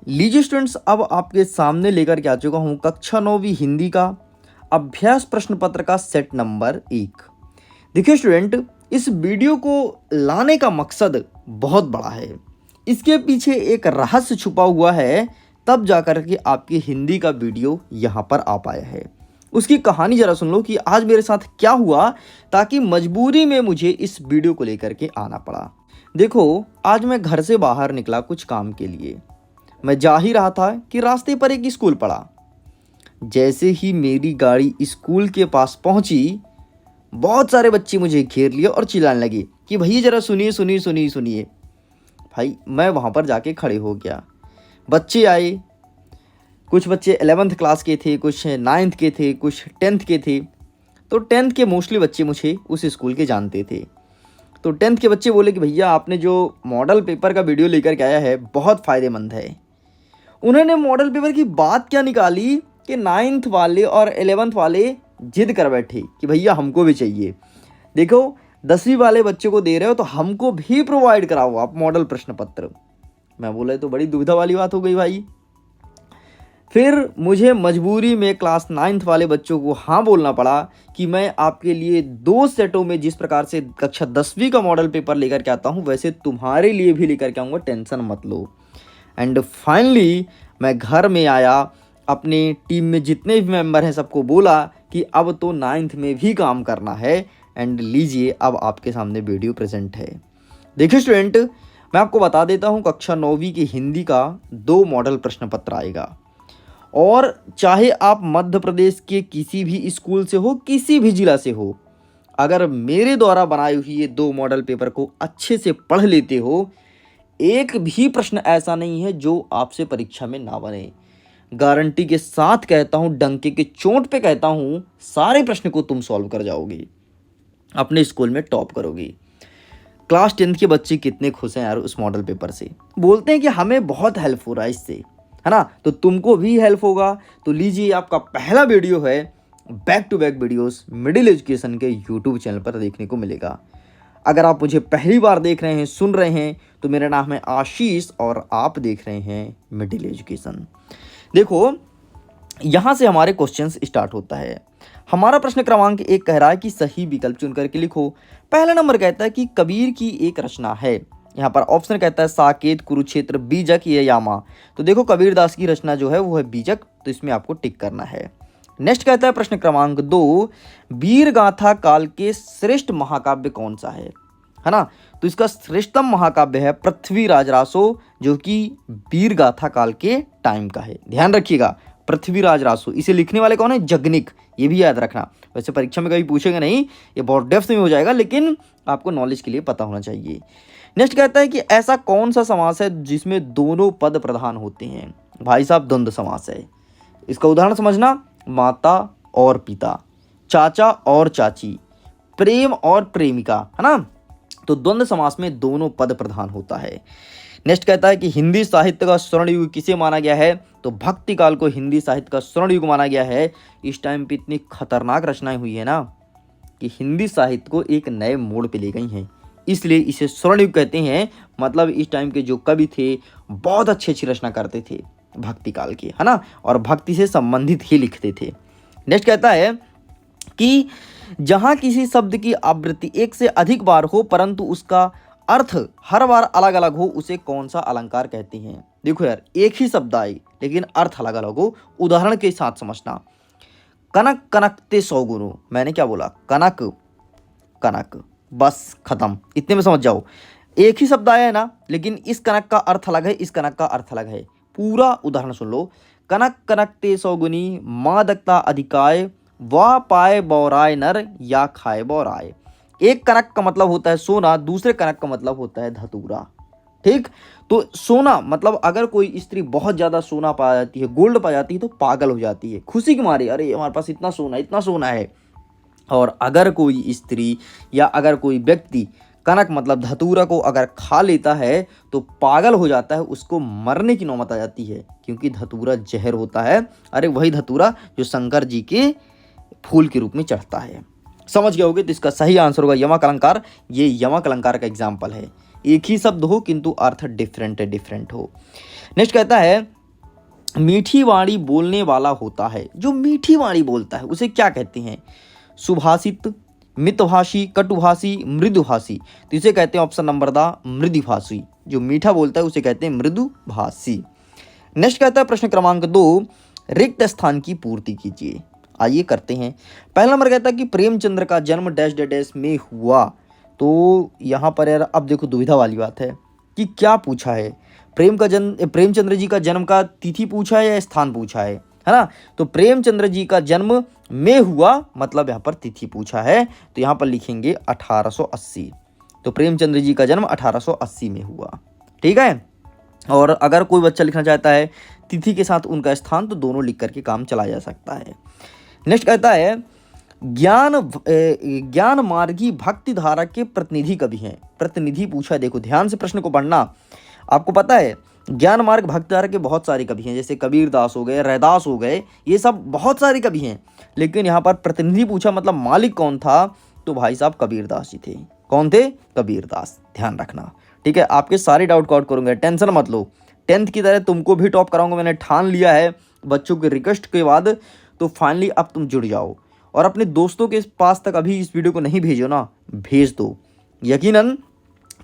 लीजिए स्टूडेंट्स, अब आपके सामने लेकर के आ चुका हूँ कक्षा 9वीं हिंदी का अभ्यास प्रश्न पत्र का सेट नंबर 1। देखिए स्टूडेंट, इस वीडियो को लाने का मकसद बहुत बड़ा है। इसके पीछे एक रहस्य छुपा हुआ है, तब जाकर के आपकी हिंदी का वीडियो यहाँ पर आ पाया है। उसकी कहानी जरा सुन लो कि आज मेरे साथ क्या हुआ, ताकि मजबूरी में मुझे इस वीडियो को लेकर के आना पड़ा। देखो, आज मैं घर से बाहर निकला कुछ काम के लिए। मैं जा ही रहा था कि रास्ते पर एक स्कूल पड़ा। जैसे ही मेरी गाड़ी स्कूल के पास पहुंची, बहुत सारे बच्चे मुझे घेर लिए और चिल्लाने लगे कि भैया जरा सुनिए सुनिए सुनिए सुनिए। भाई मैं वहाँ पर जाके खड़े हो गया। बच्चे आए, कुछ बच्चे 11th क्लास के थे, कुछ 9th के थे, कुछ 10th के थे। तो 10th के मोस्टली बच्चे मुझे उस स्कूल के जानते थे। तो 10th के बच्चे बोले कि भैया आपने जो मॉडल पेपर का वीडियो लेकर के आया है बहुत फ़ायदेमंद है। उन्होंने मॉडल पेपर की बात क्या निकाली कि 9th वाले और 11th वाले जिद कर बैठे कि भैया हमको भी चाहिए। देखो, 10वीं वाले बच्चे को दे रहे हो तो हमको भी प्रोवाइड कराओ आप मॉडल प्रश्न पत्र। मैं बोला तो बड़ी दुविधा वाली बात हो गई भाई। फिर मुझे मजबूरी में क्लास 9th वाले बच्चों को हाँ बोलना पड़ा कि मैं आपके लिए 2 सेटों में जिस प्रकार से कक्षा 10वीं का मॉडल पेपर लेकर के आता हूँ, वैसे तुम्हारे लिए भी लेकर के आऊँगा, टेंशन मत लो। एंड फाइनली मैं घर में आया, अपनी टीम में जितने भी मेंबर हैं सबको बोला कि अब तो 9th में भी काम करना है। एंड लीजिए, अब आपके सामने वीडियो प्रेजेंट है। देखिए स्टूडेंट, मैं आपको बता देता हूँ कक्षा 9वीं की हिंदी का 2 मॉडल प्रश्न पत्र आएगा। और चाहे आप मध्य प्रदेश के किसी भी स्कूल से हो, किसी भी जिला से हो, अगर मेरे द्वारा बनाई हुई ये 2 मॉडल पेपर को अच्छे से पढ़ लेते हो, एक भी प्रश्न ऐसा नहीं है जो आपसे परीक्षा में ना बने। गारंटी के साथ कहता हूं, डंके के चोट पे कहता हूं, सारे प्रश्न को तुम सॉल्व कर जाओगे, अपने स्कूल में टॉप करोगे। क्लास 10th के बच्चे कितने खुश हैं यार उस मॉडल पेपर से, बोलते हैं कि हमें बहुत हेल्प हो रहा है इससे, है ना। तो तुमको भी हेल्प होगा। तो लीजिए, आपका पहला वीडियो है, back to back videos middle education के यूट्यूब चैनल पर देखने को मिलेगा। अगर आप मुझे पहली बार देख रहे हैं, सुन रहे हैं, तो मेरा नाम है आशीष और आप देख रहे हैं मिडिल एजुकेशन। देखो, यहाँ से हमारे क्वेश्चंस स्टार्ट होता है। हमारा प्रश्न क्रमांक 1 कह रहा है कि सही विकल्प चुन करके लिखो। पहला नंबर कहता है कि कबीर की एक रचना है। यहाँ पर ऑप्शन कहता है साकेत, कुरुक्षेत्र, बीजक या यामा। तो देखो, कबीरदास की रचना जो है वो है बीजक, तो इसमें आपको टिक करना है। नेक्स्ट कहता है प्रश्न क्रमांक 2, वीर गाथा काल के श्रेष्ठ महाकाव्य कौन सा है ना। तो इसका श्रेष्ठतम महाकाव्य है पृथ्वीराज रासो, जो कि वीर गाथा काल के टाइम का है। ध्यान रखिएगा, पृथ्वीराज रासो। इसे लिखने वाले कौन है? जगनिक। ये भी याद रखना, वैसे परीक्षा में कभी पूछेगा नहीं, ये बहुत डेप्थ में हो जाएगा, लेकिन आपको नॉलेज के लिए पता होना चाहिए। नेक्स्ट कहता है कि ऐसा कौन सा समास है जिसमें दोनों पद प्रधान होते हैं? भाई साहब, द्वंद्व समास है। इसका उदाहरण समझना, माता और पिता, चाचा और चाची, प्रेम और प्रेमिका, है ना। तो द्वंद्व समास में दोनों पद प्रधान होता है। नेक्स्ट कहता है कि हिंदी साहित्य का स्वर्ण युग किसे माना गया है? तो भक्ति काल को हिंदी साहित्य का स्वर्ण युग माना गया है। इस टाइम पे इतनी खतरनाक रचनाएं हुई है ना कि हिंदी साहित्य को एक नए मोड़ पे ले गई हैं, इसलिए इसे स्वर्ण युग कहते हैं। मतलब इस टाइम के जो कवि थे बहुत अच्छी अच्छी रचना करते थे भक्ति काल की, है ना, और भक्ति से संबंधित ही लिखते थे। नेक्स्ट कहता है कि जहां किसी शब्द की आवृत्ति एक से अधिक बार हो परंतु उसका अर्थ हर बार अलग अलग हो, उसे कौन सा अलंकार कहते हैं? देखो यार, एक ही शब्द आए लेकिन अर्थ अलग अलग हो। उदाहरण के साथ समझना, कनक कनकते 100 गुरु। मैंने क्या बोला? कनक कनक, बस खत्म, इतने में समझ जाओ। एक ही शब्द आया है ना, लेकिन इस कनक का अर्थ अलग है, इस कनक का अर्थ अलग है। पूरा उदाहरण सुन लो। कनक कनकते 100 गुनी, मादकता अधिकाय, वाह पाए बौराय नर या खाए बौराय। एक कनक का मतलब होता है सोना, दूसरे कनक का मतलब होता है धतूरा। ठीक, तो सोना मतलब अगर कोई स्त्री बहुत ज्यादा सोना पा जाती है, गोल्ड पा जाती है, तो पागल हो जाती है खुशी के मारे, अरे हमारे पास इतना सोना है। और अगर कोई स्त्री या अगर कोई व्यक्ति कनक मतलब धतूरा को अगर खा लेता है तो पागल हो जाता है, उसको मरने की नौबत आ जाती है, क्योंकि धतूरा जहर होता है। अरे वही धतूरा जो शंकर जी के फूल के रूप में चढ़ता है। समझ गए होगे? तो इसका सही आंसर होगा यमक अलंकार। ये यमक अलंकार का एग्जाम्पल है। एक ही शब्द हो किंतु अर्थ डिफरेंट हो। नेक्स्ट कहता है मीठी वाणी बोलने वाला होता है, जो मीठी वाणी बोलता है उसे क्या कहते हैं? सुभाषित, मितभाषी, कटुभाषी, मृदुभाषी। तो इसे कहते हैं ऑप्शन नंबर द मृदुभाषी। जो मीठा बोलता है उसे कहते हैं मृदुभाषी। नेक्स्ट कहता है प्रश्न क्रमांक 2, रिक्त स्थान की पूर्ति कीजिए। आइए करते हैं। पहला नंबर कहता है कि प्रेमचंद्र का जन्म डैश डैश डैश में हुआ। तो यहाँ पर यार अब देखो दुविधा वाली बात है कि क्या पूछा है। प्रेमचंद्र जी का जन्म का तिथि पूछा है या स्थान पूछा है ना? तो प्रेमचंद्र जी का जन्म में हुआ मतलब यहाँ पर तिथि पूछा है, तो यहाँ पर लिखेंगे 1880। तो प्रेमचंद्र जी का जन्म 1880 में हुआ, ठीक है। और अगर कोई बच्चा लिखना चाहता है तिथि के साथ उनका स्थान, तो दोनों लिख करके काम चला जा सकता है। नेक्स्ट कहता है ज्ञान मार्गी भक्ति धारा के प्रतिनिधि कवि हैं। प्रतिनिधि पूछा है, देखो ध्यान से प्रश्न को पढ़ना। आपको पता है ज्ञान मार्ग भक्ति धारा के बहुत सारे कवि हैं, जैसे कबीर दास हो गए, रैदास हो गए, ये सब बहुत सारे कवि हैं। लेकिन यहाँ पर प्रतिनिधि पूछा मतलब मालिक कौन था, तो भाई साहब कबीर दास जी थे। कौन थे? कबीर दास। ध्यान रखना, ठीक है। आपके सारे डाउट कआउट करूंगा, टेंशन मत लो। 10th की तरह तुमको भी टॉप कराऊंगा, मैंने ठान लिया है। बच्चों के रिक्वेस्ट के बाद तो फाइनली अब तुम जुड़ जाओ और अपने दोस्तों के पास तक अभी इस वीडियो को नहीं भेजो ना, भेज दो। यकीनन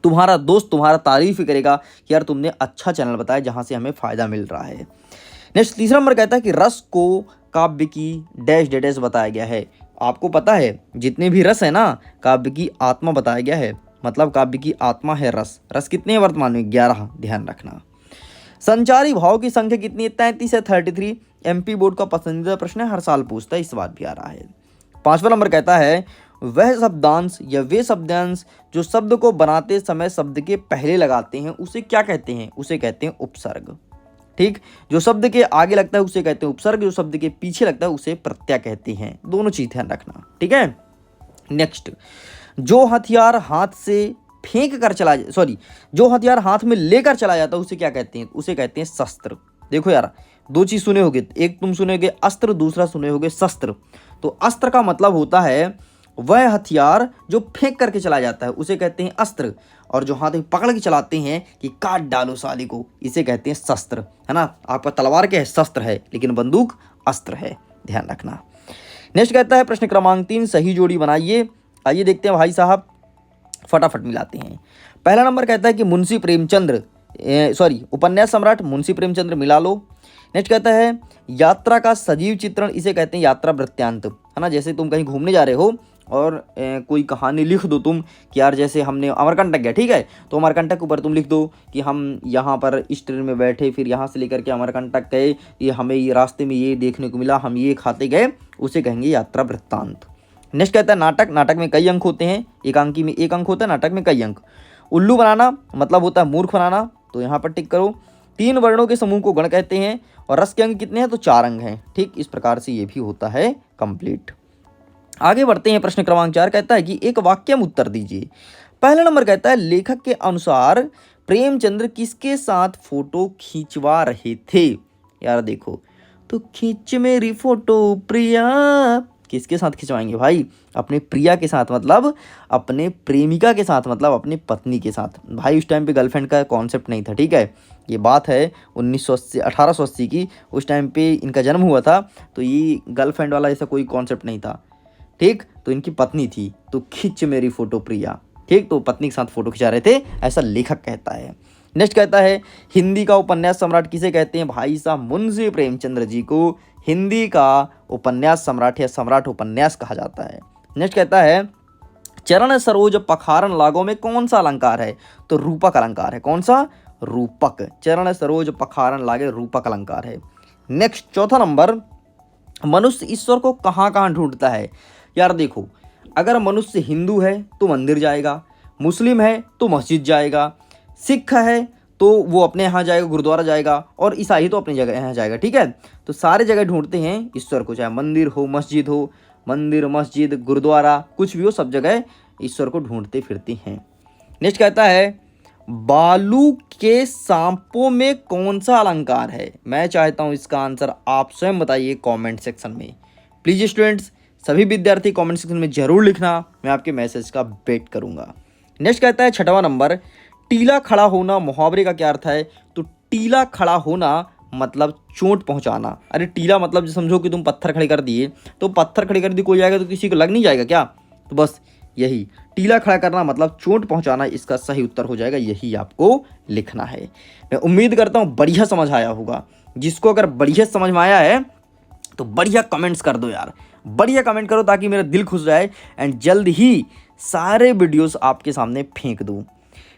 तुम्हारा दोस्त तुम्हारा तारीफ ही करेगा कि यार तुमने अच्छा चैनल बताया जहां से हमें फायदा मिल रहा है। नेक्स्ट तीसरा नंबर कहता है कि रस को काव्य की डैश डैश बताया गया है। आपको पता है जितने भी रस है ना, काव्य की आत्मा बताया गया है, मतलब काव्य की आत्मा है रस। रस कितने हैं वर्तमान में? 11। ध्यान रखना। संचारी भाव की संख्या कितनी है? 33 है, 33। एमपी बोर्ड का पसंदीदा प्रश्न है, हर साल पूछता है, इस बार भी आ रहा है। 5वां नंबर कहता है वह शब्दांश या वे शब्दांश जो शब्द को बनाते समय शब्द के पहले लगाते हैं उसे क्या कहते हैं? उसे कहते हैं उपसर्ग, ठीक। जो शब्द के आगे लगता है उसे कहते हैं उपसर्ग, जो शब्द के पीछे लगता है उसे प्रत्यय कहते हैं। दोनों चीज ध्यान रखना, ठीक है। नेक्स्ट, जो हथियार हाथ से फेंक कर चला जो हथियार हाथ में लेकर चला जाता है उसे क्या कहते हैं? उसे कहते हैं शस्त्र। देखो यार, दो चीज सुने होगे, एक तुम सुनेगे अस्त्र, दूसरा सुने होगे शस्त्र। तो अस्त्र का मतलब होता है वह हथियार जो फेंक करके चला जाता है उसे कहते हैं अस्त्र, और जो हाथ में पकड़ के चलाते हैं कि काट डालो साली को, इसे कहते हैं शस्त्र, है ना। आपका तलवार क्या है? शस्त्र है, लेकिन बंदूक अस्त्र है। ध्यान रखना। नेक्स्ट कहता है प्रश्न क्रमांक 3, सही जोड़ी बनाइए। आइए देखते हैं भाई साहब, फटाफट मिलाते हैं। पहला नंबर कहता है कि मुंशी प्रेमचंद्र उपन्यास सम्राट मुंशी प्रेमचंद्र, मिला लो। नेक्स्ट कहता है यात्रा का सजीव चित्रण, इसे कहते हैं यात्रा वृत्तांत, है ना। जैसे तुम कहीं घूमने जा रहे हो और कोई कहानी लिख दो तुम कि यार जैसे हमने अमरकंटक गया, ठीक है, तो अमरकंटक के ऊपर तुम लिख दो कि हम यहाँ पर इस ट्रेन में बैठे, फिर यहाँ से लेकर के अमरकंटक गए, ये हमें ये रास्ते में ये देखने को मिला, हम ये खाते गए, उसे कहेंगे यात्रा वृत्तांत। नेक्स्ट कहता है नाटक। नाटक में कई अंक होते हैं, एकांकी में एक अंक होता है, नाटक में कई अंक। उल्लू बनाना मतलब होता है मूर्ख बनाना, तो यहाँ पर टिक करो। 3 वर्णों के समूह को गण कहते हैं, और रस के अंक कितने हैं? तो 4 अंक हैं, ठीक। इस प्रकार से ये भी होता है कंप्लीट। आगे बढ़ते हैं। प्रश्न क्रमांक 4 कहता है कि एक वाक्य में उत्तर दीजिए। पहला नंबर कहता है लेखक के अनुसार प्रेमचंद्र किसके साथ फोटो खींचवा रहे थे? यार देखो, तो खींच मेरी फोटो प्रिया, किसके साथ खिंचवाएंगे भाई? अपने प्रिया के साथ, मतलब अपने प्रेमिका के साथ, मतलब अपनी पत्नी के साथ। भाई उस टाइम पे गर्लफ्रेंड का कॉन्सेप्ट नहीं था, ठीक है। ये बात है 1880 की, उस टाइम पे इनका जन्म हुआ था, तो ये गर्लफ्रेंड वाला ऐसा कोई कॉन्सेप्ट नहीं था, ठीक। तो इनकी पत्नी थी, तो खिंच मेरी फोटो प्रिया, ठीक। तो पत्नी के साथ फोटो खिंचा रहे थे, ऐसा लेखक कहता है। नेक्स्ट कहता है हिंदी का उपन्यास सम्राट किसे कहते हैं? भाई साहब मुंशी प्रेमचंद्र जी को हिंदी का उपन्यास सम्राट या सम्राट उपन्यास कहा जाता है। नेक्स्ट कहता है चरण सरोज पखारन लागों में कौन सा अलंकार है? तो रूपक अलंकार है। कौन सा? रूपक। चरण सरोज पखारन लागे रूपक अलंकार है। नेक्स्ट चौथा नंबर, मनुष्य ईश्वर को कहाँ कहाँ ढूंढता है? यार देखो, अगर मनुष्य हिंदू है तो मंदिर जाएगा, मुस्लिम है तो मस्जिद जाएगा, सिख है तो वो अपने यहाँ जाएगा, गुरुद्वारा जाएगा, और ईसाई तो अपनी जगह यहाँ जाएगा, ठीक है। तो सारे जगह ढूंढते हैं ईश्वर को, चाहे मंदिर हो, मंदिर मस्जिद गुरुद्वारा कुछ भी हो, सब जगह ईश्वर को ढूंढते फिरते हैं। नेक्स्ट कहता है बालू के सांपों में कौन सा अलंकार है? मैं चाहता हूं इसका आंसर आप स्वयं बताइए कमेंट सेक्शन में। प्लीज स्टूडेंट्स, सभी विद्यार्थी कमेंट सेक्शन में जरूर लिखना, मैं आपके मैसेज का वेट करूंगा। नेक्स्ट कहता है 6वां नंबर, टीला खड़ा होना मुहावरे का क्या अर्थ है? तो टीला खड़ा होना मतलब चोट पहुंचाना। अरे टीला मतलब जो समझो कि तुम पत्थर खड़े कर दिए, तो पत्थर खड़े कर दिए कोई जाएगा तो किसी को लग नहीं जाएगा क्या? तो बस यही टीला खड़ा करना मतलब चोट पहुंचाना, इसका सही उत्तर हो जाएगा, यही आपको लिखना है। मैं उम्मीद करता हूँ बढ़िया समझ आया होगा। जिसको अगर बढ़िया समझ में आया है तो बढ़िया कमेंट्स कर दो यार, बढ़िया कमेंट करो ताकि मेरा दिल खुश जाए एंड जल्द ही सारे वीडियोस आपके सामने फेंक दूं।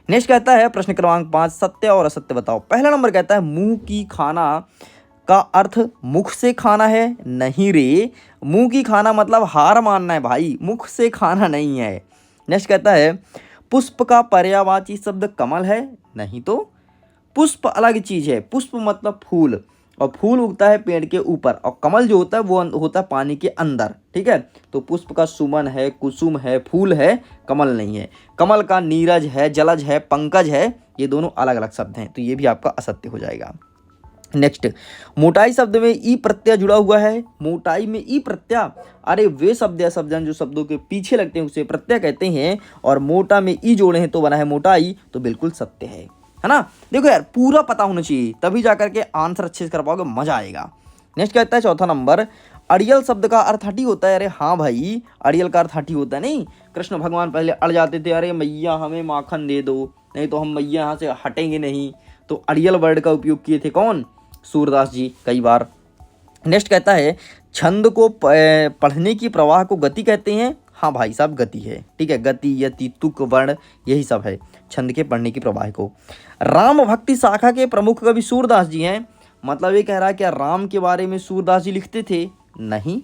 नेक्स्ट कहता है प्रश्न क्रमांक 5, सत्य और असत्य बताओ। पहला नंबर कहता है मुंह की खाना का अर्थ मुख से खाना है? नहीं रे, मुंह की खाना मतलब हार मानना है भाई, मुख से खाना नहीं है। नेक्स्ट कहता है पुष्प का पर्यायवाची शब्द कमल है? नहीं तो, पुष्प अलग चीज है, पुष्प मतलब फूल, और फूल उगता है पेड़ के ऊपर, और कमल जो होता है वो होता है पानी के अंदर, ठीक है। तो पुष्प का सुमन है, कुसुम है, फूल है, कमल नहीं है। कमल का नीरज है, जलज है, पंकज है, ये दोनों अलग अलग शब्द हैं, तो ये भी आपका असत्य हो जाएगा। नेक्स्ट, मोटाई शब्द में ई प्रत्यय जुड़ा हुआ है? मोटाई में ई प्रत्यय, अरे वे शब्द या शब्दांश जो शब्दों के पीछे लगते हैं उसे प्रत्यय कहते हैं, और मोटा में ई जोड़े हैं तो बना है मोटाई, तो बिल्कुल सत्य है ना। देखो यार पूरा पता होना चाहिए तभी जाकर के आंसर अच्छे से कर पाओगे, मजा आएगा। नेक्स्ट कहता है चौथा नंबर, अड़ियल शब्द का अर्थ हठी होता है? अरे हाँ भाई, अड़ियल का अर्थ हठी होता है। नहीं, कृष्ण भगवान पहले अड़ जाते थे, अरे मैया हमें माखन दे दो, नहीं तो हम मैया यहाँ से हटेंगे नहीं, तो अड़ियल वर्ड का उपयोग किए थे कौन? सूरदास जी कई बार। नेक्स्ट कहता है छंद को पढ़ने की प्रवाह को गति कहते हैं? हाँ भाई साहब गति है, ठीक है, गति यति तुक वर्ण यही सब है छंद के पढ़ने की प्रवाह को। राम भक्ति शाखा के प्रमुख कवि सूरदास जी हैं? मतलब ये कह रहा है क्या राम के बारे में सूरदास जी लिखते थे? नहीं,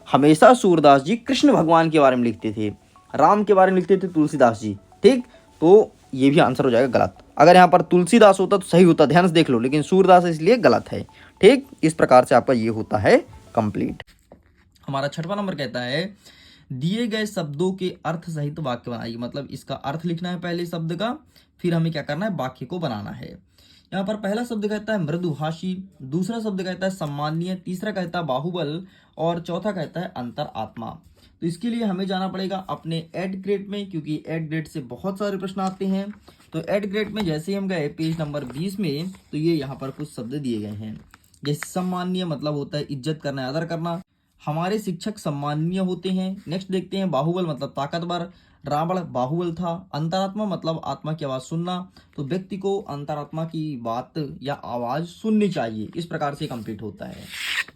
हमेशा सूरदास जी कृष्ण भगवान के बारे में लिखते थे, राम के बारे में लिखते थे तुलसीदास जी, ठीक। तो ये भी आंसर हो जाएगा गलत। अगर यहाँ पर तुलसीदास होता तो सही होता, ध्यान से देख लो, लेकिन सूरदास इसलिए गलत है, ठीक। इस प्रकार से आपका ये होता है कंप्लीट। हमारा छठवां नंबर कहता है दिए गए शब्दों के अर्थ सहित वाक्य बनाइए। मतलब इसका अर्थ लिखना है पहले शब्द का, फिर हमें क्या करना है, वाक्य को बनाना है। यहाँ पर पहला शब्द कहता है मृदुभाषी, दूसरा शब्द कहता है सम्माननीय, तीसरा कहता है बाहुबल, और चौथा कहता है अंतरात्मा। तो इसके लिए हमें जाना पड़ेगा अपने एड ग्रेड में, क्योंकि एड ग्रेड से बहुत सारे प्रश्न आते हैं। तो एड ग्रेड में जैसे ही हम गए पेज नंबर 20 में, तो ये यहाँ पर कुछ शब्द दिए गए हैं। जैसे सम्माननीय मतलब होता है इज्जत करना, आदर करना, हमारे शिक्षक सम्माननीय होते हैं। नेक्स्ट देखते हैं बाहुबल मतलब ताकतवर, रावण बाहुबल था। अंतरात्मा मतलब आत्मा की आवाज सुनना, तो व्यक्ति को अंतरात्मा की बात या आवाज सुननी चाहिए, इस प्रकार से कंप्लीट होता है।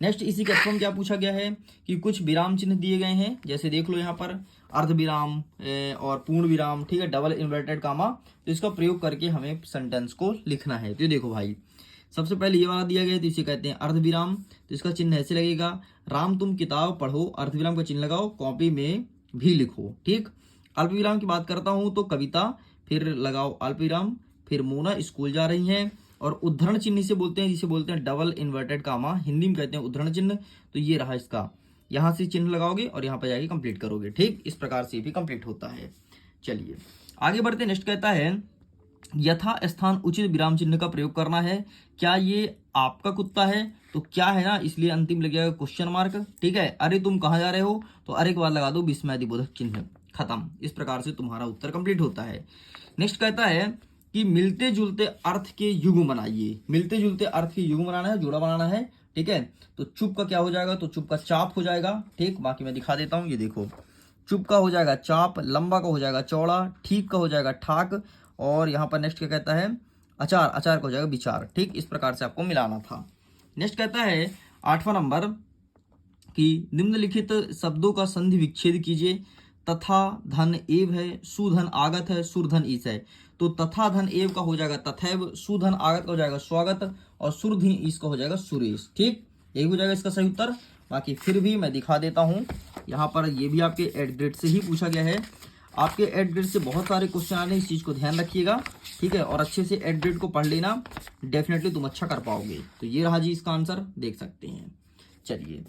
नेक्स्ट इसी के में क्या पूछा गया है कि कुछ विराम चिन्ह दिए गए हैं, जैसे देख लो यहाँ पर अर्ध विराम और पूर्ण विराम, ठीक है, डबल इन्वर्टेड कामा, तो इसका प्रयोग करके हमें सेंटेंस को लिखना है। तो देखो भाई सबसे पहले ये वाला दिया गया है, तो इसे कहते हैं अर्धविराम, तो इसका चिन्ह ऐसे लगेगा, राम तुम किताब पढ़ो, अर्धविराम का चिन्ह लगाओ, कॉपी में भी लिखो, ठीक। अल्पविराम की बात करता हूं तो कविता, फिर लगाओ अल्पविराम, फिर मोना स्कूल जा रही हैं, और उद्धरण चिन्ह इसे बोलते हैं, जिसे बोलते हैं डबल इन्वर्टेड कामा, हिंदी में कहते हैं उद्धरण चिन्ह। तो ये रहा इसका, यहां से चिन्ह लगाओगे और यहाँ पर जाके कंप्लीट करोगे, ठीक। इस प्रकार से भी कंप्लीट होता है। चलिए आगे बढ़ते। नेक्स्ट कहता है यथा स्थान उचित विराम चिन्ह का प्रयोग करना है। क्या ये आपका कुत्ता है? तो क्या है ना, इसलिए अंतिम लग जाएगा क्वेश्चन मार्क, ठीक है। अरे तुम कहाँ जा रहे हो? तो अरे के बाद लगा दो विस्मयादिबोधक चिन्ह, खत्म। इस प्रकार से तुम्हारा उत्तर कंप्लीट होता है। नेक्स्ट कहता है कि मिलते जुलते अर्थ के युग्म बनाइए। मिलते जुलते अर्थ के युग्म बनाना है, जोड़ा बनाना है, ठीक है। तो चुप का क्या हो जाएगा? तो चुप का चाप हो जाएगा, ठीक। बाकी मैं दिखा देता हूँ, ये देखो, चुप का हो जाएगा चाप, लंबा का हो जाएगा चौड़ा, ठीक का हो जाएगा ठाक, और यहाँ पर नेक्स्ट क्या कहता है अचार, अचार का हो जाएगा विचार, ठीक। इस प्रकार से आपको मिलाना था। नेक्स्ट कहता है आठवां नंबर कि निम्नलिखित शब्दों का संधि विच्छेद कीजिए। तथा धन एव है, सुधन आगत है, सुरधन ईस है। तो तथा धन एव का हो जाएगा तथैव, सुधन आगत का हो जाएगा स्वागत, और सुरधन ईस का हो जाएगा सुरेश, ठीक। यही हो जाएगा इसका सही उत्तर। बाकी फिर भी मैं दिखा देता हूं, यहाँ पर ये भी आपके एड ग्रेड से ही पूछा गया है। आपके एड ग्रेड से बहुत सारे क्वेश्चन आ रहे हैं, इस चीज़ को ध्यान रखिएगा, ठीक है। और अच्छे से एड ग्रेड को पढ़ लेना, डेफिनेटली तुम अच्छा कर पाओगे। तो ये रहा जी इसका आंसर, देख सकते हैं। चलिए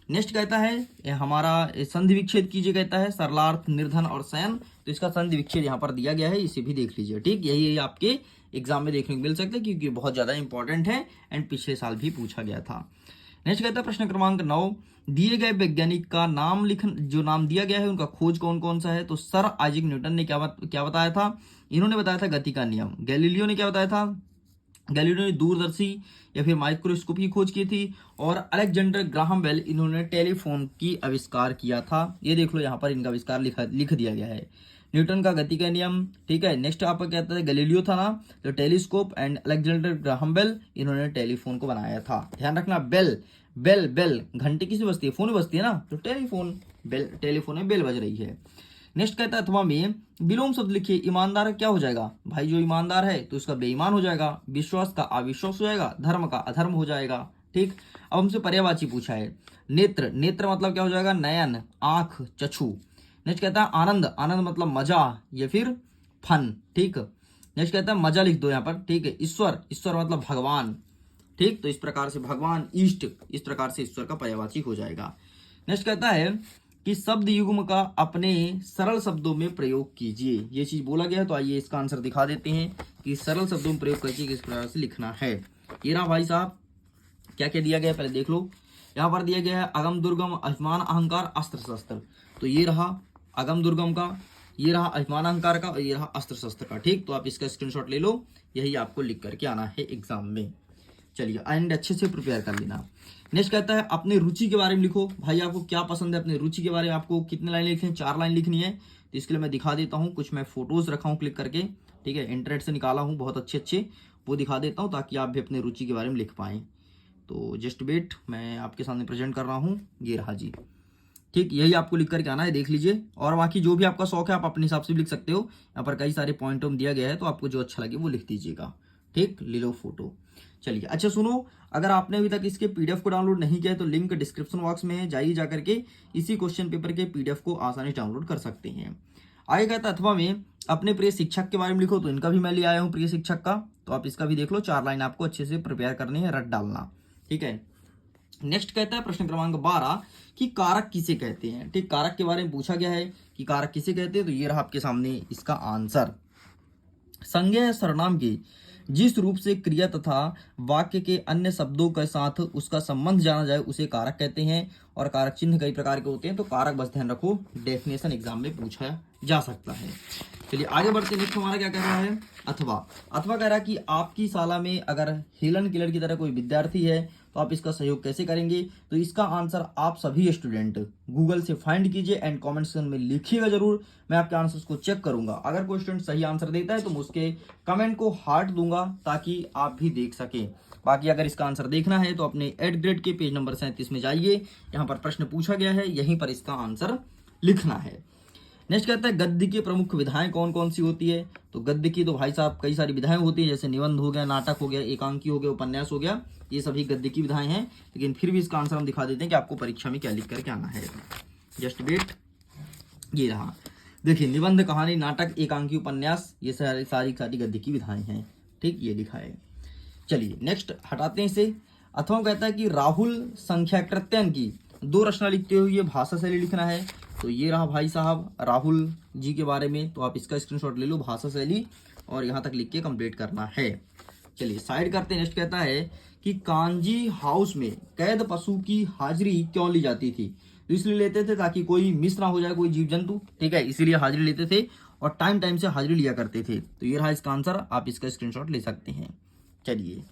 नेक्स्ट कहता है हमारा संधि विच्छेद कीजिए, कहता है सरलार्थ, निर्धन और शयन। तो इसका संधि विच्छेद यहाँ पर दिया गया है, इसे भी देख लीजिए, ठीक। यही आपके एग्जाम में देखने को मिल सकता है, क्योंकि बहुत ज्यादा इंपॉर्टेंट है एंड पिछले साल भी पूछा गया था। नेक्स्ट कहता है प्रश्न क्रमांक 9, दिए गए वैज्ञानिक का नाम लिखन, जो नाम दिया गया है उनका खोज कौन कौन सा है। तो सर आइजैक न्यूटन ने क्या बताया था? इन्होंने बताया था गति का नियम। गैलीलियो ने क्या बताया था? गैलीलियो ने दूरदर्शी या फिर माइक्रोस्कोप की खोज की थी। और अलेक्जेंडर ग्राहम बेल, इन्होंने टेलीफोन की आविष्कार किया था। ये देख लो यहाँ पर इनका आविष्कार लिख दिया गया है। न्यूटन का गति का नियम, ठीक है। नेक्स्ट आपका कहता है गैलीलियो था ना, तो telescope, and Alexander Graham Bell, इन्होंने टेलीफोन को बनाया था। ध्यान रखना, बेल बेल बेल, घंटे किसी बजती है, फोन बजती है ना, तो टेलीफोन बेल, टेलीफोन में बेल बज रही है। नेक्स्ट कहता है अथवा में विलोम शब्द लिखिए। ईमानदार क्या हो जाएगा भाई, जो ईमानदार है तो उसका बेईमान हो जाएगा, विश्वास का अविश्वास हो जाएगा, धर्म का अधर्म हो जाएगा, ठीक। अब हमसे पर्यायवाची पूछा है। नेत्र, नेत्र मतलब क्या हो जाएगा, नयन, आंख, चक्षु। नेक्स्ट कहता है आनंद, आनंद मतलब मजा या फिर फन, ठीक। नेक्स्ट कहता है मजा लिख दो यहाँ पर, ठीक है। ईश्वर, ईश्वर मतलब भगवान, ठीक। तो इस प्रकार से भगवान, इष्ट, इस प्रकार से ईश्वर का पर्यायवाची हो जाएगा। नेक्स्ट कहता है कि शब्द युग्म का अपने सरल शब्दों में प्रयोग कीजिए। ये चीज बोला गया है, तो आइए इसका आंसर दिखा देते हैं कि सरल शब्दों में प्रयोग करके किस प्रकार से लिखना है। ये रहा भाई साहब, क्या क्या दिया गया है पहले देख लो। यहाँ पर दिया गया है अगम दुर्गम, अभिमान अहंकार, अस्त्र शस्त्र। तो ये रहा अगम दुर्गम का, ये रहा अभिमान अहंकार का, और ये रहा अस्त्र शस्त्र का, ठीक। तो आप इसका स्क्रीनशॉट ले लो, यही आपको लिख करके आना है एग्जाम में। चलिए एंड अच्छे से प्रिपेयर कर लेना। नेक्स्ट कहता है अपने रुचि के बारे में लिखो। भाई आपको क्या पसंद है, अपने रुचि के बारे में आपको कितने लाइन लिखनी है, 4 लाइन लिखनी है। तो इसके लिए मैं दिखा देता हूँ, कुछ मैं फोटोज रखा हूँ क्लिक करके, ठीक है, इंटरनेट से निकाला हूँ बहुत अच्छे अच्छे, वो दिखा देता हूँ ताकि आप भी अपने रुचि के बारे में लिख पाएँ। तो जस्ट वेट, मैं आपके सामने प्रेजेंट कर रहा हूँ, ये रहा जी, ठीक। यही आपको लिख करके आना है, देख लीजिए। और बाकी जो भी आपका शौक है आप अपने हिसाब से भी लिख सकते हो। यहाँ पर कई सारे पॉइंट दिया गया है, तो आपको जो अच्छा लगे वो लिख दीजिएगा, ठीक। ले लो फोटो। चलिए अच्छा सुनो, अगर आपने अभी तक इसके पीडीएफ को डाउनलोड नहीं किया है तो लिंक डिस्क्रिप्शन बॉक्स में है, जाइए जा करके इसी क्वेश्चन पेपर के पीडीएफ को आसानी से डाउनलोड कर सकते हैं। आगे कहता है अथवा में अपने प्रिय शिक्षक के बारे में लिखो। तो इनका भी मैं ले आया हूँ प्रिय शिक्षक का, तो आप इसका भी देख लो, 4 लाइन आपको अच्छे से प्रिपेयर करनी है, रट डालना, ठीक है। नेक्स्ट कहता है प्रश्न क्रमांक 12 कि कारक किसे कहते हैं, ठीक। कारक के बारे में पूछा गया है कि कारक किसे कहते हैं, तो ये रहा आपके सामने इसका आंसर। संज्ञा या सर्वनाम की जिस रूप से क्रिया तथा वाक्य के अन्य शब्दों के साथ उसका संबंध जाना जाए उसे कारक कहते हैं। और कारक चिन्ह कई प्रकार के होते हैं, तो कारक बस ध्यान रखो, डेफिनेशन एग्जाम में पूछा जा सकता है। चलिए आगे बढ़ते हैं। नेक्स्ट हमारा क्या कह रहा है, अथवा। अथवा कह रहा है कि आपकी शाला में अगर हेलन किलर की तरह कोई विद्यार्थी है तो आप इसका सहयोग कैसे करेंगे। तो इसका आंसर आप सभी स्टूडेंट गूगल से फाइंड कीजिए एंड कमेंट सेक्शन में लिखिएगा जरूर। मैं आपके आंसर्स को चेक करूंगा, अगर कोई स्टूडेंट सही आंसर देता है तो मैं उसके कमेंट को हार्ट दूंगा ताकि आप भी देख सकें। बाकी अगर इसका आंसर देखना है तो अपने एड ग्रेड के पेज नंबर 37 में जाइए, यहाँ पर प्रश्न पूछा गया है, यहीं पर इसका आंसर लिखना है। नेक्स्ट कहता है गद्य की प्रमुख विधाएं कौन कौन सी होती है। तो गद्य की तो भाई साहब कई सारी विधाएं होती है, जैसे निबंध हो गया, नाटक हो गया, एकांकी हो गया, उपन्यास हो गया, ये सभी गद्य की विधाएं हैं। लेकिन फिर भी इसका आंसर हम दिखा देते हैं कि आपको परीक्षा में क्या लिख करके आना है। जस्ट वेट, ये रहा, देखिए निबंध, कहानी, नाटक, एकांकी, उपन्यास, ये सारी गद्य की विधाएं हैं, ठीक, ये लिखा है। चलिए नेक्स्ट हटाते हैं इसे। अथवा कहता है कि राहुल संख्या कृत्यन की 2 रचना लिखते हुए भाषा शैली लिखना है। तो ये रहा भाई साहब राहुल जी के बारे में, तो आप इसका स्क्रीनशॉट ले लो, भाषा शैली, और यहाँ तक लिख के कंप्लीट करना है। चलिए साइड करते हैं। नेक्स्ट कहता है कि कांजी हाउस में कैद पशु की हाजिरी क्यों ली जाती थी। तो इसलिए लेते थे ताकि कोई मिस ना हो जाए, कोई जीव जंतु, ठीक है, इसीलिए हाजिरी लेते थे और टाइम टाइम से हाजिरी लिया करते थे। तो ये रहा इसका आंसर, आप इसका स्क्रीनशॉट ले सकते हैं। चलिए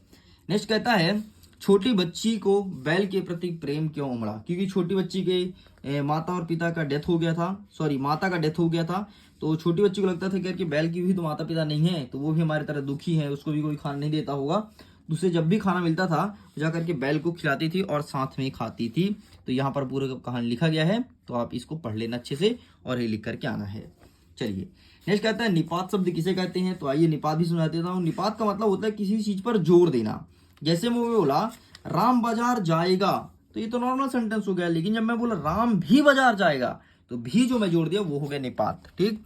नेक्स्ट कहता है छोटी बच्ची को बैल के प्रति प्रेम क्यों उमड़ा। क्योंकि छोटी बच्ची के माता और पिता का डेथ हो गया था, सॉरी माता का डेथ हो गया था, तो छोटी बच्ची को लगता था कि बैल की भी तो माता पिता नहीं है, तो वो भी हमारी तरह दुखी है, उसको भी कोई खाना नहीं देता होगा। दूसरे जब भी खाना मिलता था जाकर के बैल को खिलाती थी और साथ में खाती थी। तो यहाँ पर पूरा कहानी लिखा गया है, तो आप इसको पढ़ लेना अच्छे से और ये लिख करके आना है। चलिए नेक्स्ट कहता है निपात शब्द किसे कहते हैं। तो आइए निपात भी सुना देता हूँ। निपात का मतलब होता है किसी चीज पर जोर देना। जैसे मैं बोला राम बाजार जाएगा, तो ये तो नॉर्मल सेंटेंस हो गया, लेकिन जब मैं बोला राम भी बाजार जाएगा, तो भी जो मैं जोड़ दिया वो हो गया निपात, ठीक।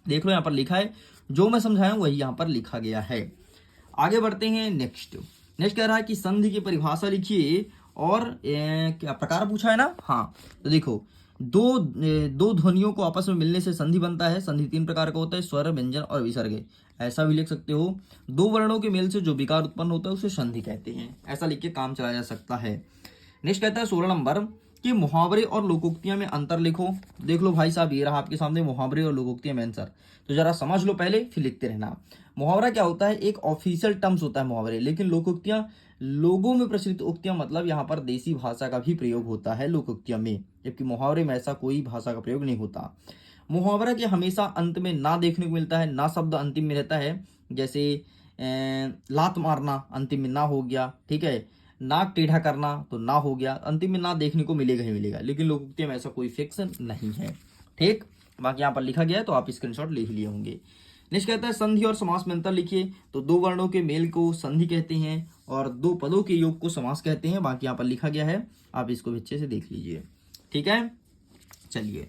देख लो यहाँ पर लिखा है, जो मैं समझाया वही यहाँ पर लिखा गया है। आगे बढ़ते हैं। नेक्स्ट कह रहा है कि संधि की परिभाषा लिखिए और क्या प्रकार पूछा है ना, हाँ। तो देखो दो ध्वनियों को आपस में मिलने से संधि बनता है। संधि 3 प्रकार का होता है, स्वर, व्यंजन और विसर्ग। ऐसा भी लिख सकते हो, 2 वर्णों के मेल से जो विकार उत्पन्न होता है उसे संधि कहते हैं। ऐसा लिख के काम चलाया जा सकता है। नेक्स्ट कहता है 16 नंबर कि मुहावरे और लोकोक्तियां में अंतर लिखो। देख लो भाई साहब, ये रहा आपके सामने मुहावरे और लोकोक्तियां में आंसर। तो जरा समझ लो पहले, फिर लिखते रहना। मुहावरा क्या होता है? एक ऑफिशियल टर्म्स होता है मुहावरे। लेकिन लोकोक्तियां लोगों में प्रचलित उक्तियां, मतलब यहाँ पर देसी भाषा का भी प्रयोग होता है लोकोक्तियां में, जबकि मुहावरे में ऐसा कोई भाषा का प्रयोग नहीं होता। मुहावरा के हमेशा अंत में ना देखने को मिलता है, ना शब्द अंतिम में रहता है। जैसे लात मारना अंतिम में ना हो गया, ठीक है। नाक टेढ़ा करना तो ना हो गया, अंतिम में ना देखने को मिलेगा ही मिलेगा। लेकिन लोकोक्ति में ऐसा कोई फिक्सन नहीं है, ठीक। बाकी यहाँ पर लिखा गया है तो आप स्क्रीनशॉट ले ही लिए होंगे। नेक्स्ट कहता है संधि और समास में अंतर लिखिए। तो दो वर्णों के मेल को संधि कहते हैं और दो पदों के योग को समास कहते हैं। बाकी यहाँ पर लिखा गया है, आप इसको भी अच्छे से देख लीजिए, ठीक है। चलिए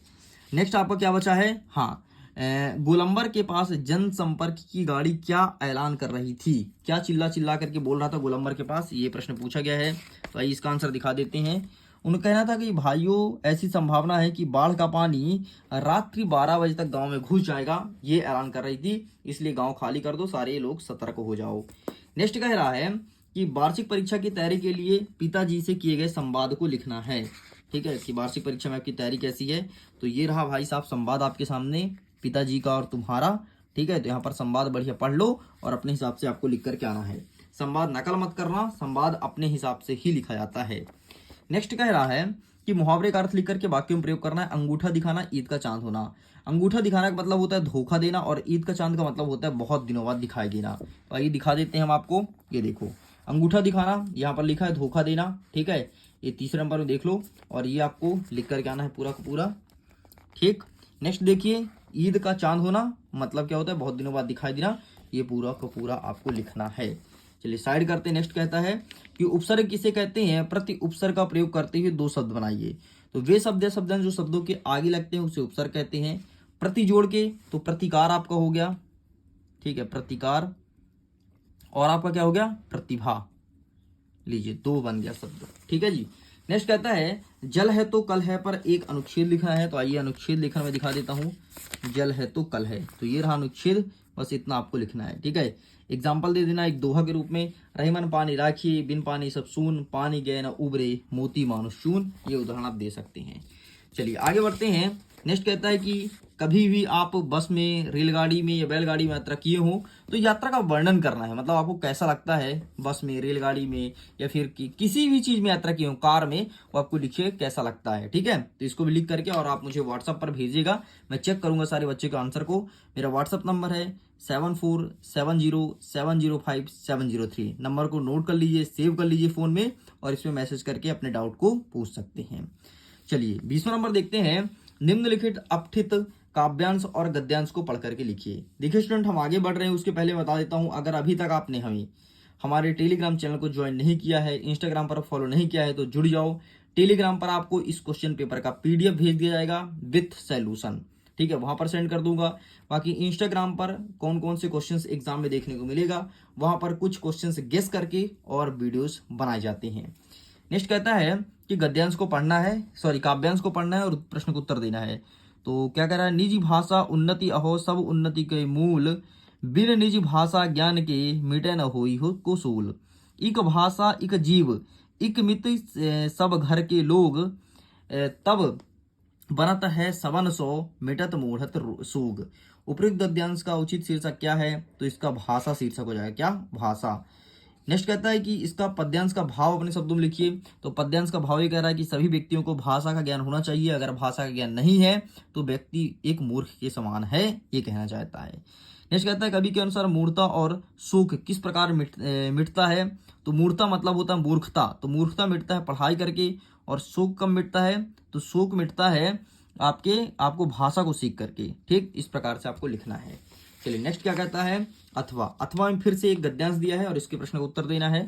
नेक्स्ट आपका क्या बचा है? हाँ, गोलंबर के पास जनसंपर्क की गाड़ी क्या ऐलान कर रही थी? क्या चिल्ला चिल्ला करके बोल रहा था गोलंबर के पास? ये प्रश्न पूछा गया है। तो आइए इसका आंसर दिखा देते हैं। उनका कहना था कि भाइयों, ऐसी संभावना है कि बाढ़ का पानी रात्रि 12 बजे तक गांव में घुस जाएगा। ये ऐलान कर रही थी, इसलिए गांव खाली कर दो, सारे लोग सतर्क हो जाओ। नेक्स्ट कह रहा है कि वार्षिक परीक्षा की तैयारी के लिए पिताजी से किए गए संवाद को लिखना है, ठीक है। कि वार्षिक परीक्षा में आपकी तैयारी कैसी है? तो ये रहा भाई साहब संवाद आपके सामने, पिताजी का और तुम्हारा, ठीक है। तो यहाँ पर संवाद बढ़िया पढ़ लो और अपने हिसाब से आपको लिख करके आना है। संवाद नकल मत करना, संवाद अपने हिसाब से ही लिखा जाता है। नेक्स्ट कह रहा है कि मुहावरे का अर्थ लिख करके वाक्य में प्रयोग करना है। अंगूठा दिखाना, ईद का चांद होना। अंगूठा दिखाना का मतलब होता है धोखा देना और ईद का चांद का मतलब होता है बहुत दिनों बाद दिखाई देना। तो आइए दिखा देते हैं हम आपको। ये देखो, अंगूठा दिखाना, यहाँ पर लिखा है धोखा देना, ठीक है। ये तीसरे नंबर में देख लो और ये आपको लिख करके आना है पूरा का पूरा, ठीक। नेक्स्ट देखिए, ईद का चांद होना मतलब क्या होता है? बहुत दिनों बाद दिखाई देना। ये पूरा का पूरा आपको लिखना है। चलिए साइड करते हैं। नेक्स्ट कहता है कि उपसर्ग किसे कहते हैं? प्रति उपसर्ग का प्रयोग करते हुए दो शब्द बनाइए। तो वे शब्द जो शब्दों के आगे लगते हैं उसे उपसर्ग कहते हैं। प्रति जोड़ के तो प्रतिकार आपका हो गया, ठीक है, प्रतिकार। और आपका क्या हो गया? प्रतिभा। लीजिए, दो बन गया शब्द, ठीक है जी। नेक्स्ट कहता है जल है तो कल है पर एक अनुच्छेद लिखना है। तो आइए अनुच्छेद लिखना मैं दिखा देता हूं। जल है तो कल है, तो ये रहा अनुच्छेद, बस इतना आपको लिखना है, ठीक है। एग्जाम्पल दे देना एक दोहा के रूप में, रहीमन पानी राखिए, बिन पानी सब सून, पानी गए न उबरे, मोती मानुष चून। ये उदाहरण आप दे सकते हैं। चलिए आगे बढ़ते हैं। नेक्स्ट कहता है कि कभी भी आप बस में, रेलगाड़ी में या बैलगाड़ी में यात्रा किए हो तो यात्रा का वर्णन करना है। मतलब आपको कैसा लगता है बस में, रेलगाड़ी में या फिर किसी भी चीज में यात्रा किए हो, कार में, वो आपको लिखिए कैसा लगता है, ठीक है। तो इसको भी लिख करके और आप मुझे व्हाट्सएप पर भेजिएगा, मैं चेक करूंगा सारे बच्चे के आंसर को। मेरा व्हाट्सएप नंबर है 7470705703। नंबर को नोट कर लीजिए, सेव कर लीजिए फोन में और इसमें मैसेज करके अपने डाउट को पूछ सकते हैं। चलिए 20वां नंबर देखते हैं। निम्नलिखित अपठित काव्यांश और गद्यांश को पढ़ करके लिखिए। देखिए स्टूडेंट, हम आगे बढ़ रहे हैं उसके पहले बता देता हूं, अगर अभी तक आपने हमारे टेलीग्राम चैनल को ज्वाइन नहीं किया है, इंस्टाग्राम पर फॉलो नहीं किया है तो जुड़ जाओ। टेलीग्राम पर आपको इस क्वेश्चन पेपर का पीडीएफ भेज दिया जाएगा विथ सॉल्यूशन, ठीक है, वहां पर सेंड कर दूंगा। बाकी इंस्टाग्राम पर कौन कौन से क्वेश्चंस एग्जाम में देखने को मिलेगा, वहां पर कुछ क्वेश्चंस गेस करके और वीडियोस बनाए जाते हैं। नेक्स्ट कहता है कि गद्यांश को पढ़ना है, सॉरी काव्यांश को पढ़ना है और प्रश्न को उत्तर देना है। तो क्या कह रहा है? निजी भाषा उन्नति अहो, सब उन्नति के मूल, बिन निजी भाषा ज्ञान के मिटे न होई हो कुसूल। इक भाषा इक जीव, इक मित सब घर के लोग, तब बनत है सबन सो, मिटत मूढ़त सूग। उपयुक्त गद्यांश का उचित शीर्षक क्या है? तो इसका भाषा शीर्षक हो जाएगा, क्या? भाषा। नेक्स्ट कहता है कि इसका पद्यांश का भाव अपने शब्दों में लिखिए। तो पद्यांश का भाव ये कह रहा है कि सभी व्यक्तियों को भाषा का ज्ञान होना चाहिए, अगर भाषा का ज्ञान नहीं है तो व्यक्ति एक मूर्ख के समान है, ये कहना चाहता है। नेक्स्ट कहता है कवि के अनुसार मूर्खता और सुख किस प्रकार मिटता है? तो मूर्खता मतलब होता है मूर्खता, तो मूर्खता मिटता है पढ़ाई करके, और शोक कब मिटता है? तो शोक मिटता है आपको भाषा को सीख करके, ठीक। इस प्रकार से आपको लिखना है। चलिए नेक्स्ट क्या कहता है? अथवा। अथवा में फिर से एक गद्यांश दिया है और इसके प्रश्न का उत्तर देना है।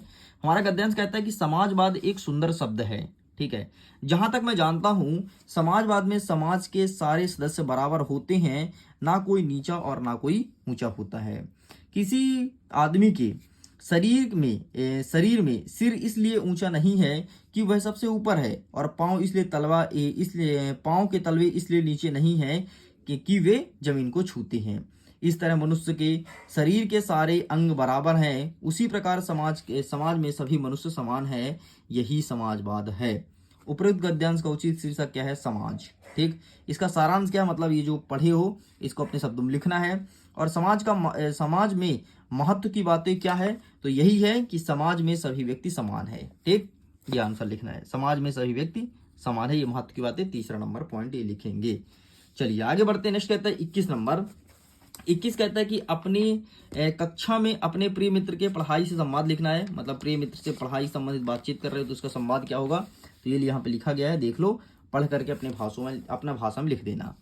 हमारा गद्यांश कहता है कि समाजवाद एक सुंदर शब्द है, ठीक है। जहां तक मैं जानता हूं समाजवाद में समाज के सारे सदस्य बराबर होते हैं, ना कोई नीचा और ना कोई ऊंचा होता है। किसी आदमी के शरीर में सिर इसलिए ऊंचा नहीं है कि वह सबसे ऊपर है, और पांव इसलिए पांव के तलवे इसलिए नीचे नहीं है कि वे जमीन को छूते हैं। इस तरह मनुष्य के शरीर के सारे अंग बराबर हैं, उसी प्रकार समाज में सभी मनुष्य समान हैं, यही समाजवाद है। उपरोक्त गद्यांश का उचित शीर्षक क्या है? समाज। ठीक, इसका सारांश क्या है? मतलब ये जो पढ़े हो इसको अपने शब्दों में लिखना है। और समाज में महत्व की बातें क्या है? तो यही है कि समाज में सभी व्यक्ति समान है। ठीक, ये आंसर लिखना है, समाज में सभी व्यक्ति समान है, ये महत्व की बातें। तीसरा नंबर पॉइंट ये लिखेंगे। चलिए आगे बढ़ते हैं। नेक्स्ट कहता है 21 नंबर। 21 कहता है कि अपनी कक्षा में अपने प्रिय मित्र के पढ़ाई से संवाद लिखना है। मतलब प्रिय मित्र से पढ़ाई संबंधित बातचीत कर रहे हो तो उसका संवाद क्या होगा? तो ये यहाँ पे लिखा गया है, देख लो, पढ़ करके अपना भाषा में लिख देना।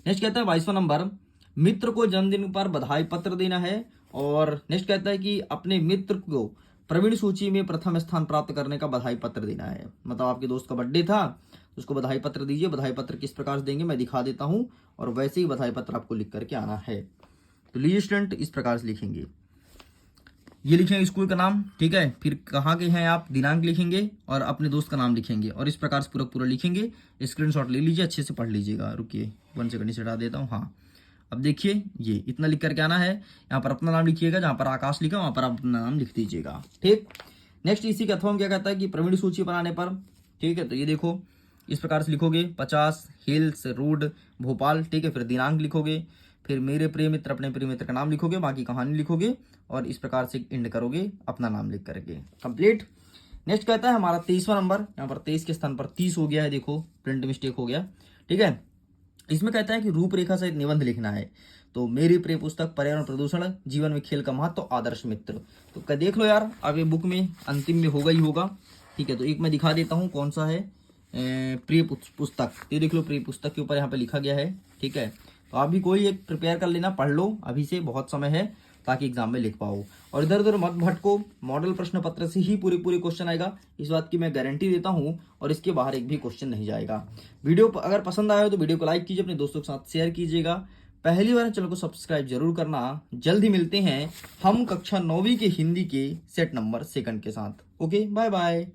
नेक्स्ट कहता है 22वां नंबर, मित्र को जन्मदिन पर बधाई पत्र देना है। और नेक्स्ट कहता है कि अपने मित्र को प्रवीण सूची में प्रथम स्थान प्राप्त करने का बधाई पत्र देना है। मतलब आपके दोस्त का बर्थडे था तो उसको बधाई पत्र दीजिए। बधाई पत्र किस प्रकार से देंगे मैं दिखा देता हूं, और वैसे ही बधाई पत्र आपको लिख करके आना है। तो लीजिए स्टूडेंट, इस प्रकार से लिखेंगे। ये लिखेंगे स्कूल का नाम, ठीक है, फिर कहाँ के हैं आप, दिनांक लिखेंगे और अपने दोस्त का नाम लिखेंगे, और इस प्रकार से पूरा लिखेंगे। स्क्रीनशॉट ले लीजिए, अच्छे से पढ़ लीजिएगा। रुकिए 1 सेकंड से हटा देता हूँ। हाँ, अब देखिए ये इतना लिख करके आना है। यहाँ पर अपना नाम लिखिएगा, जहाँ पर आकाश लिखा वहां पर अपना नाम लिख दीजिएगा। ठीक, नेक्स्ट इसी के अथवा में क्या कहता है कि प्रवीण सूची बनाने पर, ठीक है, तो ये देखो इस प्रकार से लिखोगे 50 हिल्स रोड भोपाल। ठीक है, फिर दिनांक लिखोगे, फिर मेरे प्रिय मित्र, अपने प्रिय मित्र का नाम लिखोगे, बाकी कहानी लिखोगे, और इस प्रकार से एंड करोगे अपना नाम लिख करके। कंप्लीट। नेक्स्ट कहता है हमारा 23वां नंबर। यहाँ पर 23 के स्थान पर 30 हो गया है, देखो प्रिंट मिस्टेक हो गया। ठीक है, इसमें कहता है कि रूपरेखा सहित निबंध लिखना है। तो मेरी प्रिय पुस्तक पर्यावरण प्रदूषण, जीवन में खेल का महत्व, आदर्श मित्र। तो देख लो यार, अब ये बुक में अंतिम में होगा ही होगा। ठीक है, तो एक मैं दिखा देता हूँ कौन सा है प्रिय पुस्तक। ये देख लो, प्रिय पुस्तक के ऊपर यहाँ पे लिखा गया है। ठीक है, तो आप भी कोई एक प्रिपेयर कर लेना, पढ़ लो, अभी से बहुत समय है, ताकि एग्जाम में लिख पाओ। और इधर उधर मत भटको, मॉडल प्रश्न पत्र से ही पूरे क्वेश्चन आएगा, इस बात की मैं गारंटी देता हूं, और इसके बाहर एक भी क्वेश्चन नहीं जाएगा। वीडियो अगर पसंद आया हो तो वीडियो को लाइक कीजिए, अपने दोस्तों के साथ शेयर कीजिएगा। पहली बार चैनल को सब्सक्राइब जरूर करना। जल्द ही मिलते हैं हम कक्षा 9वीं के हिंदी के सेट नंबर 2 के साथ। Okay, bye bye.